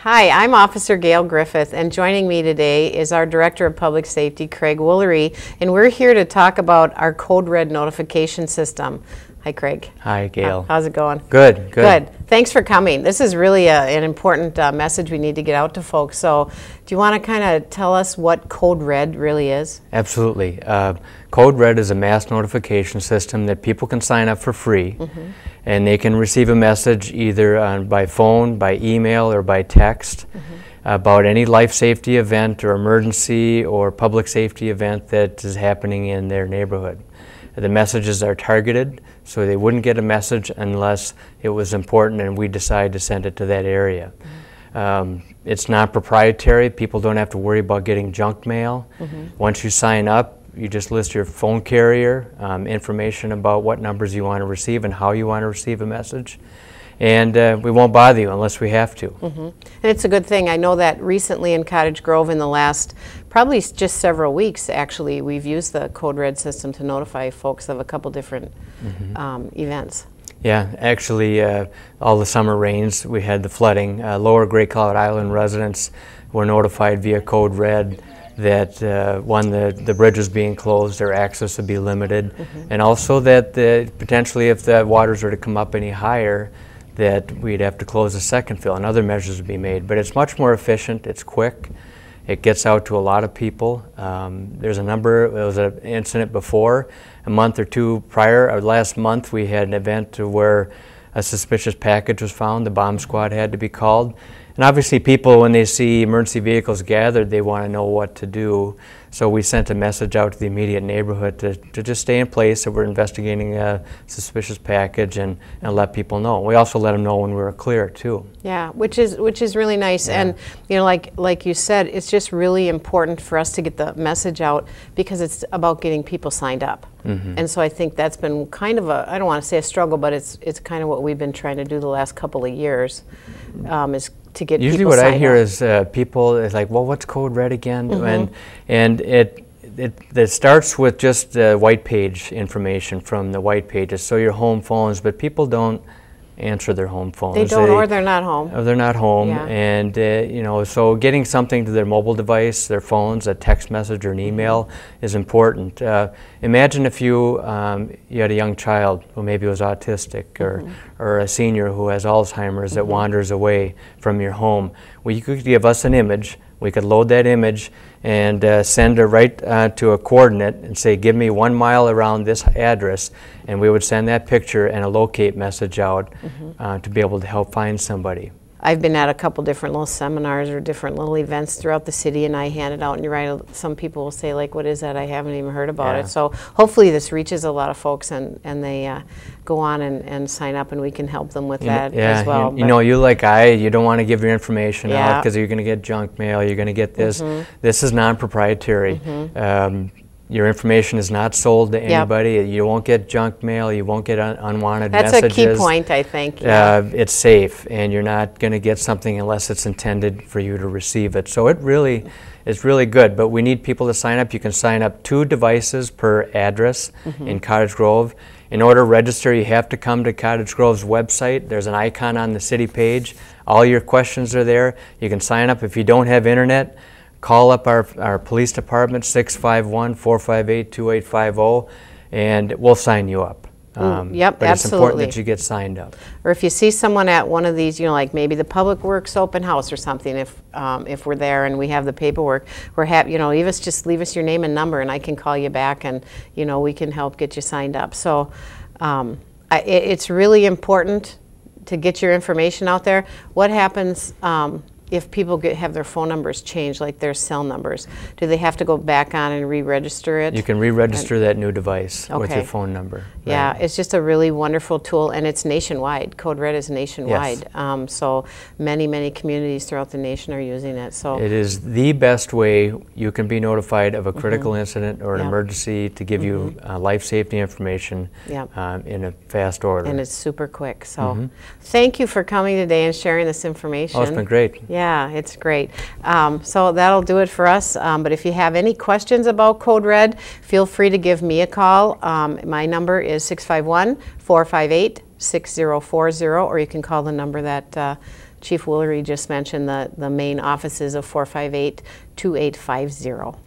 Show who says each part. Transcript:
Speaker 1: Hi, I'm Officer Gail Griffith, and joining me today is our Director of Public Safety, Craig Woolery, and we're here to talk about our CodeRED notification system. Hi, Craig.
Speaker 2: Hi, Gail.
Speaker 1: How's it going?
Speaker 2: Good.
Speaker 1: Thanks for coming. This is really an important message we need to get out to folks. So do you want to kind of tell us what CodeRED really is?
Speaker 2: Absolutely. CodeRED is a mass notification system that people can sign up for free, and they can receive a message either by phone, by email, or by text about any life safety event or emergency or public safety event that is happening in their neighborhood. The messages are targeted, so they wouldn't get a message unless it was important and we decide to send it to that area. It's not proprietary. People don't have to worry about getting junk mail. Once you sign up, you just list your phone carrier, information about what numbers you want to receive and how you want to receive a message. And we won't bother you unless we have to.
Speaker 1: And it's a good thing. I know that recently in Cottage Grove, in the last probably just several weeks, actually, we've used the CodeRED system to notify folks of a couple different events.
Speaker 2: Yeah, actually, all the summer rains, we had the flooding. Lower Great Cloud Island residents were notified via CodeRED that one, the bridge was being closed, their access would be limited, and also that potentially if the waters were to come up any higher, that we'd have to close the second fill and other measures would be made. But it's much more efficient, it's quick, it gets out to a lot of people. There was an incident before, a month or two prior, or last month we had an event where a suspicious package was found, the bomb squad had to be called. And obviously people, when they see emergency vehicles gathered, they want to know what to do. So we sent a message out to the immediate neighborhood to just stay in place, that we're investigating a suspicious package, and let people know. We also let them know when we were clear too. Yeah,
Speaker 1: which is really nice. Yeah. And you know, like you said, it's just really important for us to get the message out because it's about getting people signed up. And so I think that's been kind of a, I don't want to say a struggle, but it's kind of what we've been trying to do the last couple of years, is to get
Speaker 2: usually
Speaker 1: people
Speaker 2: what
Speaker 1: signed
Speaker 2: I hear
Speaker 1: up.
Speaker 2: Is people is like, well, what's CodeRED again? And it starts with just white page information from the white pages, so your home phones, but people don't answer their home phones.
Speaker 1: They don't, or they're not home.
Speaker 2: Or they're not home,
Speaker 1: yeah.
Speaker 2: And you know, so getting something to their mobile device, their phones, a text message or an email is important. Imagine if you had a young child who maybe was autistic, or a senior who has Alzheimer's that wanders away from your home. Well, you could give us an image. We could load that image and send her right to a coordinate and say, give me 1 mile around this address, and we would send that picture and a locate message out to be able to help find somebody.
Speaker 1: I've been at a couple different little seminars or different little events throughout the city, and I hand it out, and you're right, some people will say, like, what is that? I haven't even heard about it. So hopefully this reaches a lot of folks, and they go on and sign up, and we can help them with that as well.
Speaker 2: You know, you don't want to give your information out because you're going to get junk mail, you're going to get this. This is non-proprietary. Your information is not sold to anybody. You won't get junk mail. You won't get unwanted messages.
Speaker 1: That's a key point, I think.
Speaker 2: It's safe, and you're not going to get something unless it's intended for you to receive it. So it really is really good, but we need people to sign up. You can sign up 2 devices per address in Cottage Grove. In order to register, you have to come to Cottage Grove's website. There's an icon on the city page. All your questions are there. You can sign up. If you don't have internet, call up our police department, 651-458-2850, and we'll sign you up.
Speaker 1: Yep,
Speaker 2: but
Speaker 1: absolutely.
Speaker 2: It's important that you get signed up.
Speaker 1: Or if you see someone at one of these, you know, like maybe the Public Works open house or something, if we're there and we have the paperwork, we're happy, you know, leave us your name and number, and I can call you back, and you know, we can help get you signed up. So it's really important to get your information out there. What happens if people have their phone numbers changed, like their cell numbers? Do they have to go back on and re-register it?
Speaker 2: You can re-register that new device with your phone number.
Speaker 1: Yeah, it's just a really wonderful tool, and it's nationwide. CodeRED is nationwide. Yes. So many communities throughout the nation are using it. So
Speaker 2: it is the best way you can be notified of a critical incident or an emergency to give you life safety information in a fast order.
Speaker 1: And it's super quick. So thank you for coming today and sharing this information.
Speaker 2: Oh, it's been great.
Speaker 1: Yeah, it's great. So that'll do it for us. But if you have any questions about CodeRED, feel free to give me a call. My number is 651-458-6040, or you can call the number that Chief Woolery just mentioned the main offices of 458-2850.